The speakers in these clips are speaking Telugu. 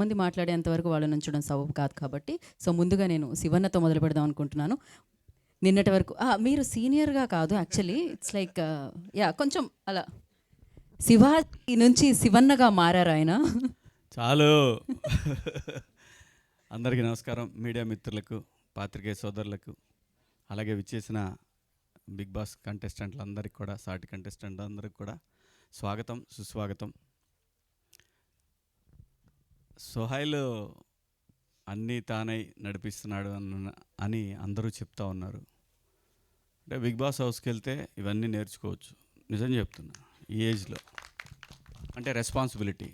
మంది మాట్లాడేంత వరకు వాళ్ళని ఉంచడం సబబు కాదు కాబట్టి, సో ముందుగా నేను శివన్నతో మొదలు పెడదాం అనుకుంటున్నాను. నిన్నటి వరకు మీరు సీనియర్గా కాదు యాక్చువల్లీ, ఇట్స్ లైక్ యా కొంచెం అలా శివాజీ నుంచి శివన్నగా మారారు ఆయన. చాలు. అందరికీ నమస్కారం. మీడియా మిత్రులకు, పాత్రికేయ సోదరులకు, అలాగే విచ్చేసిన బిగ్ బాస్ కంటెస్టెంట్లందరికీ కూడా, సాటి కంటెస్టెంట్లందరికీ కూడా స్వాగతం, సుస్వాగతం. సోహైల్ అన్నీ తానై నడిపిస్తున్నాడు అని అందరూ చెప్తా ఉన్నారు. అంటే బిగ్ బాస్ హౌస్కి వెళ్తే ఇవన్నీ నేర్చుకోవచ్చు. నిజం చెప్తున్నా, ఈ ఏజ్లో అంటే రెస్పాన్సిబిలిటీ.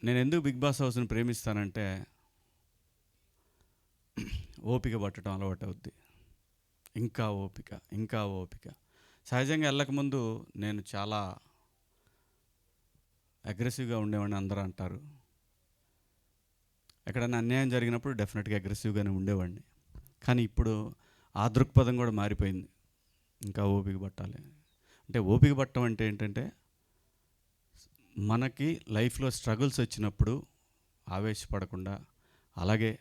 నేను ఎందుకు బిగ్ బాస్ హౌస్ని ప్రేమిస్తానంటే, ఓపిక పట్టడం అలవాటు అవుద్ది. ఇంకా ఓపిక, ఇంకా ఓపిక. సహజంగా వెళ్ళకముందు నేను చాలా అగ్రెసివ్గా ఉండేవాడిని, అందరూ అంటారు. ఎక్కడైనా అన్యాయం జరిగినప్పుడు డెఫినెట్గా అగ్రెసివ్గానే ఉండేవాడిని. కానీ ఇప్పుడు ఆ దృక్పథం కూడా మారిపోయింది. ఇంకా ఓపిక పట్టాలి అంటే, ఓపిక పట్టడం అంటే ఏంటంటే, మనకి లైఫ్లో స్ట్రగుల్స్ వచ్చినప్పుడు ఆవేశపడకుండా, అలాగే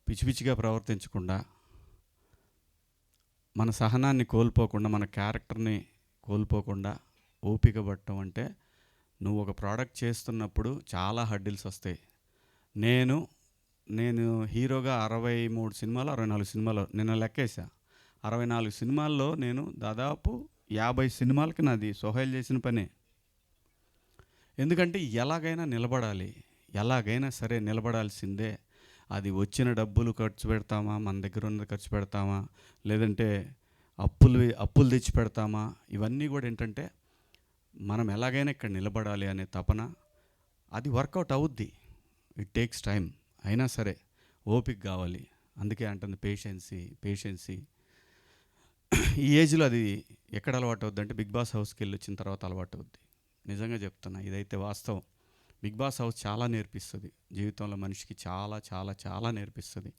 పిచ్చి పిచ్చిగా ప్రవర్తించకుండా, మన సహనాన్ని కోల్పోకుండా, మన క్యారెక్టర్ని కోల్పోకుండా ఓపిక పట్టడం అంటే, నువ్వు ఒక ప్రోడక్ట్ చేస్తున్నప్పుడు చాలా హడ్డిల్స్ వస్తాయి. నేను హీరోగా 63 సినిమాలు 64 సినిమాలు నిన్న లెక్కేసా. 64 సినిమాల్లో నేను దాదాపు 50 సినిమాలకి నాది సోహైల్ చేసిన పనే. ఎందుకంటే ఎలాగైనా నిలబడాలి, ఎలాగైనా సరే నిలబడాల్సిందే. అది వచ్చిన డబ్బులు ఖర్చు పెడతామా, మన దగ్గర ఉన్నది ఖర్చు పెడతామా, లేదంటే అప్పులు తెచ్చి పెడతామా, ఇవన్నీ కూడా ఏంటంటే, మనం ఎలాగైనా ఇక్కడ నిలబడాలి అనే తపన. అది వర్కౌట్ అవుద్ది, ఇట్ టేక్స్ టైం. అయినా సరే ఓపిక కావాలి. అందుకే అంటుంది పేషెన్సీ. ఈ ఏజ్లో అది ఎక్కడ అలవాటు అవుద్ది అంటే, బిగ్ బాస్ హౌస్కి వెళ్ళి వచ్చిన తర్వాత అలవాటు అవుద్ది. నిజంగా చెప్తున్నా, ఇదైతే వాస్తవం. బిగ్ బాస్ హౌస్ చాలా నేర్పిస్తుంది జీవితంలో, మనిషికి చాలా చాలా చాలా నేర్పిస్తుంది.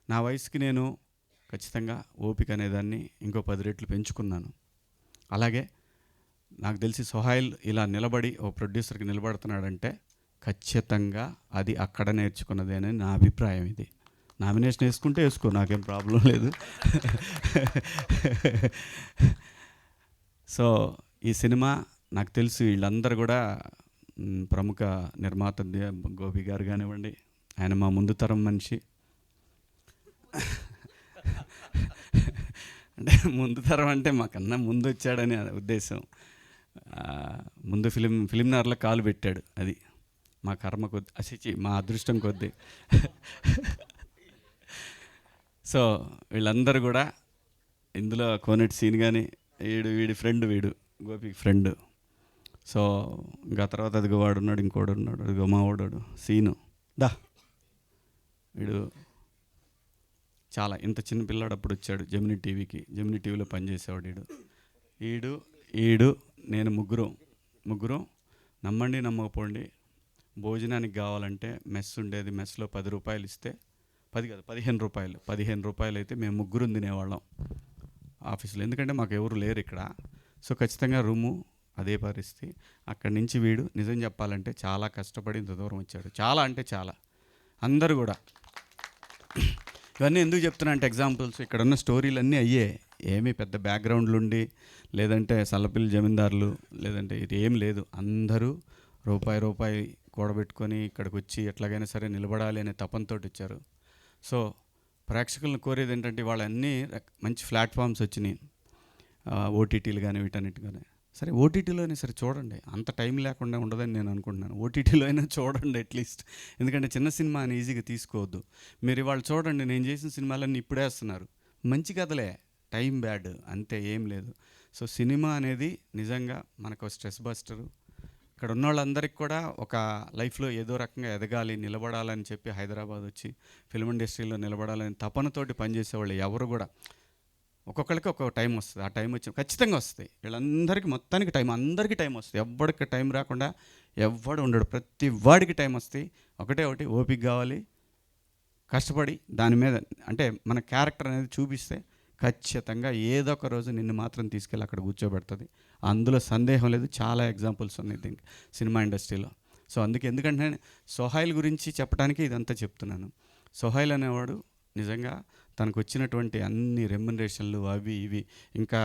నా వయసుకి నేను ఖచ్చితంగా ఓపిక అనేదాన్ని ఇంకో 10 రెట్లు పెంచుకున్నాను. అలాగే నాకు తెలిసి సోహైల్ ఇలా నిలబడి ఓ ప్రొడ్యూసర్కి నిలబడుతున్నాడంటే ఖచ్చితంగా అది అక్కడ నేర్చుకున్నదే అని నా అభిప్రాయం. ఇది నామినేషన్ వేసుకుంటే వేసుకో, నాకేం ప్రాబ్లం లేదు. సో ఈ సినిమా నాకు తెలిసి వీళ్ళందరూ కూడా ప్రముఖ నిర్మాత గోపి గారు కానివ్వండి, ఆయన మా ముందు తరం మనిషి. అంటే ముందు తరం అంటే మాకన్నా ముందు వచ్చాడని ఉద్దేశం. ముందు ఫిలిం నగర్లో కాలు పెట్టాడు. అది మా కర్మ కొద్ది, మా అదృష్టం కొద్ది. సో వీళ్ళందరూ కూడా ఇందులో కోనేటి సీన్ కానీ, వీడి ఫ్రెండ్, గోపికి ఫ్రెండ్. సో ఇంకా తర్వాత అదిగో వాడు ఉన్నాడు, ఇంకోడు ఉన్నాడు, అదిగో మా వాడు సీను వీడు చాలా ఇంత చిన్న పిల్లాడు అప్పుడు వచ్చాడు జెమినీ టీవీలో పనిచేసేవాడు. ఈడు నేను ముగ్గురం నమ్మండి నమ్మకపోండి, భోజనానికి కావాలంటే మెస్ ఉండేది. మెస్లో 10 రూపాయలు ఇస్తే, 15 రూపాయలు అయితే మేము ముగ్గురు తినేవాళ్ళం ఆఫీస్లో. ఎందుకంటే మాకు ఎవరు లేరు ఇక్కడ. సో ఖచ్చితంగా రూము అదే పరిస్థితి. అక్కడి నుంచి వీడు నిజం చెప్పాలంటే చాలా కష్టపడి ఇంత దూరం వచ్చాడు. చాలా అంటే చాలా. అందరూ కూడా ఇవన్నీ ఎందుకు చెప్తున్నా అంటే, ఎగ్జాంపుల్స్ ఇక్కడ ఉన్న స్టోరీలు అన్నీ అయ్యే. ఏమీ పెద్ద బ్యాక్గ్రౌండ్లు ఉండి, లేదంటే సల్లపిల్లి జమీందారులు, లేదంటే ఇది ఏం లేదు. అందరూ రూపాయి కూడబెట్టుకొని ఇక్కడికి వచ్చి ఎట్లాగైనా సరే నిలబడాలి అనే తపంతో వచ్చారు. సో ప్రేక్షకులను కోరేది ఏంటంటే, వాళ్ళన్నీ మంచి ప్లాట్ఫామ్స్ వచ్చినాయి, ఓటీటీలు కానీ వీటన్నిటి కానీ. సరే ఓటీటీలో అయినా సరే చూడండి, అంత టైం లేకుండా ఉండదని నేను అనుకుంటున్నాను. ఓటీటీలో అయినా చూడండి అట్లీస్ట్. ఎందుకంటే చిన్న సినిమా అని ఈజీగా తీసుకోవద్దు. మీరు ఇవాళ చూడండి, నేను చేసిన సినిమాలన్నీ ఇప్పుడే వేస్తున్నారు. మంచి కథలే, టైం బ్యాడ్ అంతే, ఏం లేదు. సో సినిమా అనేది నిజంగా మనకు స్ట్రెస్ బస్టరు. ఇక్కడ ఉన్న వాళ్ళందరికీ కూడా ఒక లైఫ్లో ఏదో రకంగా ఎదగాలి, నిలబడాలని చెప్పి హైదరాబాద్ వచ్చి ఫిల్మ్ ఇండస్ట్రీలో నిలబడాలని తపనతోటి పనిచేసేవాళ్ళు ఎవరు కూడా. ఒక్కొక్కరికి ఒక్కొక్క టైం వస్తుంది. ఆ టైం వచ్చి ఖచ్చితంగా వస్తుంది. వీళ్ళందరికీ మొత్తానికి టైం, అందరికీ టైం వస్తుంది. ఎవ్వడికి టైం రాకుండా ఎవ్వడు ఉండడు. ప్రతి వాడికి టైం వస్తాయి. ఒకటి ఓపిక కావాలి, కష్టపడి దాని మీద అంటే మన క్యారెక్టర్ అనేది చూపిస్తే ఖచ్చితంగా ఏదో ఒక రోజు నిన్ను మాత్రం తీసుకెళ్ళి అక్కడ కూర్చోబెడుతుంది. అందులో సందేహం లేదు. చాలా ఎగ్జాంపుల్స్ ఉన్నాయి దీనికి సినిమా ఇండస్ట్రీలో. సో అందుకే ఎందుకంటే సోహైల్ గురించి చెప్పడానికి ఇదంతా చెప్తున్నాను. సోహైల్ అనేవాడు నిజంగా తనకు వచ్చినటువంటి అన్ని రెమ్యునరేషన్లు అవి ఇవి ఇంకా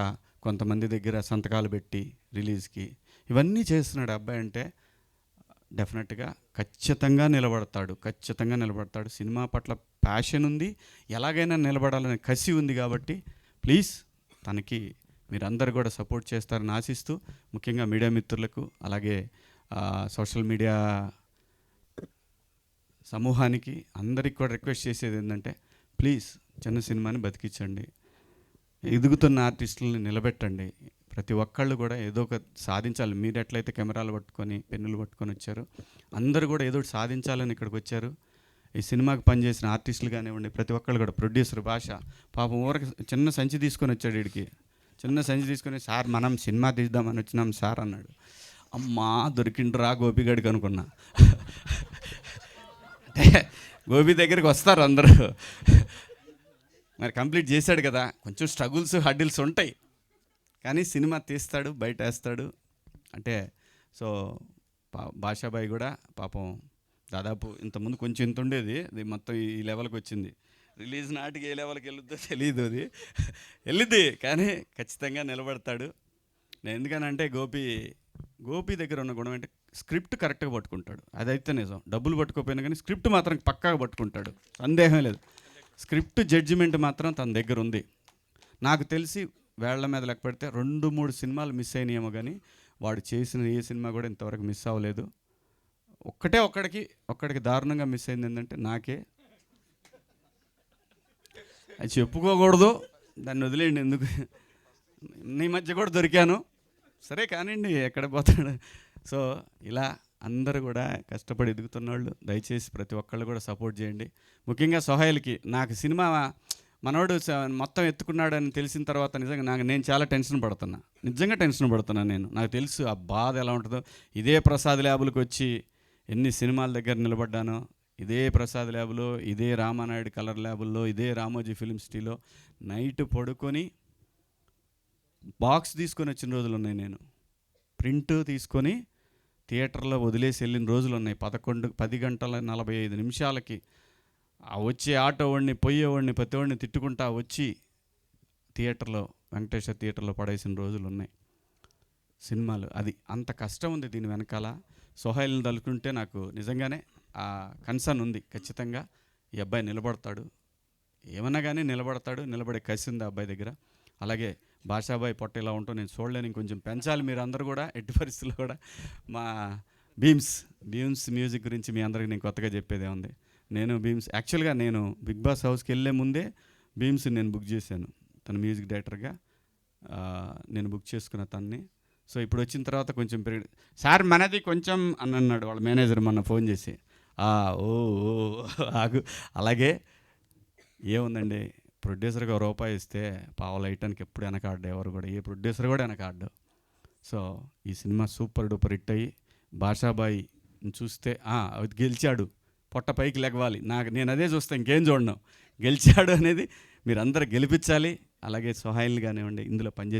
కొంతమంది దగ్గర సంతకాలు పెట్టి రిలీజ్కి ఇవన్నీ చేస్తున్నాడు అబ్బాయి. అంటే డెఫినెట్గా ఖచ్చితంగా నిలబడతాడు. సినిమా పట్ల ప్యాషన్ ఉంది, ఎలాగైనా నిలబడాలనే కసి ఉంది. కాబట్టి ప్లీజ్ తనకి మీరందరూ కూడా సపోర్ట్ చేస్తారని ఆశిస్తూ, ముఖ్యంగా మీడియా మిత్రులకు అలాగే సోషల్ మీడియా సమూహానికి అందరికి కూడా రిక్వెస్ట్ చేసేది ఏంటంటే ప్లీజ్ చిన్న సినిమాని బతికించండి, ఎదుగుతున్న ఆర్టిస్టులని నిలబెట్టండి. ప్రతి ఒక్కళ్ళు కూడా ఏదో ఒక సాధించాలి. మీరు ఎట్లయితే కెమెరాలు పట్టుకొని పెన్నులు పట్టుకొని వచ్చారో అందరూ కూడా ఏదో ఒకటి సాధించాలని ఇక్కడికి వచ్చారు. ఈ సినిమాకి పనిచేసిన ఆర్టిస్టులు కానివ్వండి, ప్రతి ఒక్కళ్ళు కూడా, ప్రొడ్యూసర్ భాష పాపం ఊరికి చిన్న సంచి తీసుకొని వచ్చాడు. వీడికి చిన్న సంచి తీసుకొని, సార్ మనం సినిమా తీద్దామని వచ్చినాం సార్ అన్నాడు. అమ్మా దొరికిండ్రా గోపిగడికి అనుకున్నా. అంటే గోపి దగ్గరికి వస్తారు అందరూ. మరి కంప్లీట్ చేశాడు కదా, కొంచెం స్ట్రగుల్స్ హడ్డిల్స్ ఉంటాయి, కానీ సినిమా తీస్తాడు, బయట వేస్తాడు. అంటే సో భాషాబాయి కూడా పాపం దాదాపు ఇంతకుముందు కొంచెం ఇంత ఉండేది, అది మొత్తం ఈ లెవెల్కి వచ్చింది. రిలీజ్ నాటికి ఏ లెవెల్కి వెళ్ళుద్దో తెలియదు, అది వెళ్ళిద్ది, కానీ ఖచ్చితంగా నిలబడతాడు. నేను ఎందుకనంటే గోపి దగ్గర ఉన్న గుణం అంటే స్క్రిప్ట్ కరెక్ట్గా పట్టుకుంటాడు. అదైతే నిజం. డబ్బులు పట్టుకోపోయినా కానీ స్క్రిప్ట్ మాత్రం పక్కాగా పట్టుకుంటాడు, సందేహం లేదు. స్క్రిప్ట్ జడ్జిమెంట్ మాత్రం తన దగ్గర ఉంది. నాకు తెలిసి వేళ్ల మీద లెక్క పెడితే 2-3 సినిమాలు మిస్ అయినాయేమో, కానీ వాడు చేసిన ఏ సినిమా కూడా ఇంతవరకు మిస్ అవ్వలేదు. ఒక్కడికి దారుణంగా మిస్ అయింది ఏంటంటే నాకే. అది చెప్పుకోకూడదు, దాన్ని వదిలేయండి, ఎందుకు నీ మధ్య కూడా దొరికాను, సరే కానివ్వండి, ఎక్కడ పోతాడు. సో ఇలా అందరూ కూడా కష్టపడి ఎదుగుతున్నవాళ్ళు దయచేసి ప్రతి ఒక్కళ్ళు కూడా సపోర్ట్ చేయండి. ముఖ్యంగా సోహైల్కి నాకు సినిమా మనోడు మొత్తం ఎత్తుకున్నాడని తెలిసిన తర్వాత నిజంగా నేను చాలా టెన్షన్ పడుతున్నా. నాకు తెలుసు ఆ బాధ ఎలా ఉంటుందో. ఇదే ప్రసాద్ ల్యాబులకు వచ్చి ఎన్ని సినిమాల దగ్గర నిలబడ్డానో, ఇదే ప్రసాద్ ల్యాబులో, ఇదే రామానాయుడు కలర్ ల్యాబుల్లో, ఇదే రామోజీ ఫిలిం సిటీలో నైట్ పడుకొని బాక్స్ తీసుకొని వచ్చిన రోజులు ఉన్నాయి. నేను ప్రింట్ తీసుకొని థియేటర్లో వదిలేసి వెళ్ళిన రోజులు ఉన్నాయి. 10:45 ఆ వచ్చే ఆటో వాడిని, పోయేవాడిని, ప్రతివాడిని తిట్టుకుంటా వచ్చి థియేటర్లో, వెంకటేశ్వర థియేటర్లో పడేసిన రోజులు ఉన్నాయి. సినిమాలు అది అంత కష్టం ఉంది దీని వెనకాల. సోహైల్ని తలుచుకుంటే నాకు నిజంగానే ఆ కన్సర్న్ ఉంది. ఖచ్చితంగా ఈ అబ్బాయి నిలబడతాడు, ఏమన్నా కానీ నిలబడతాడు. నిలబడే కసి ఉంది ఆ అబ్బాయి దగ్గర. అలాగే భాషాబాయి పొట్ట ఇలా ఉంటూ నేను చూడలేను, ఇంకొంచెం పెంచాలి మీరు అందరూ కూడా. ఎట్టి పరిస్థితుల్లో కూడా మా బీమ్స్ మ్యూజిక్ గురించి మీ అందరికీ నేను కొత్తగా చెప్పేదే ఉంది. నేను యాక్చువల్గా నేను బిగ్ బాస్ హౌస్కి వెళ్ళే ముందే బీమ్స్ నేను బుక్ చేశాను. తన మ్యూజిక్ డైరెక్టర్గా నేను బుక్ చేసుకున్న తన్ని. సో ఇప్పుడు వచ్చిన తర్వాత కొంచెం సార్ మనది కొంచెం అని అన్నాడు వాళ్ళ మేనేజర్ మొన్న ఫోన్ చేసి. ఆగు. అలాగే ఏముందండి, ప్రొడ్యూసర్గా రూపాయి ఇస్తే పావులు వేయటానికి ఎప్పుడు వెనకాడ్డు, ఎవరు కూడా, ఏ ప్రొడ్యూసర్ కూడా వెనకాడ్డు. సో ఈ సినిమా సూపర్ డూపర్ హిట్ అయ్యి భాషాబాయి చూస్తే గెలిచాడు, పొట్ట పైకి లెగవాలి. నేను అదే చూస్తే ఇంకేం చూడను. గెలిచాడు అనేది మీరందరూ గెలిపించాలి. అలాగే సోహైల్ని కానివ్వండి, ఇందులో పనిచేసి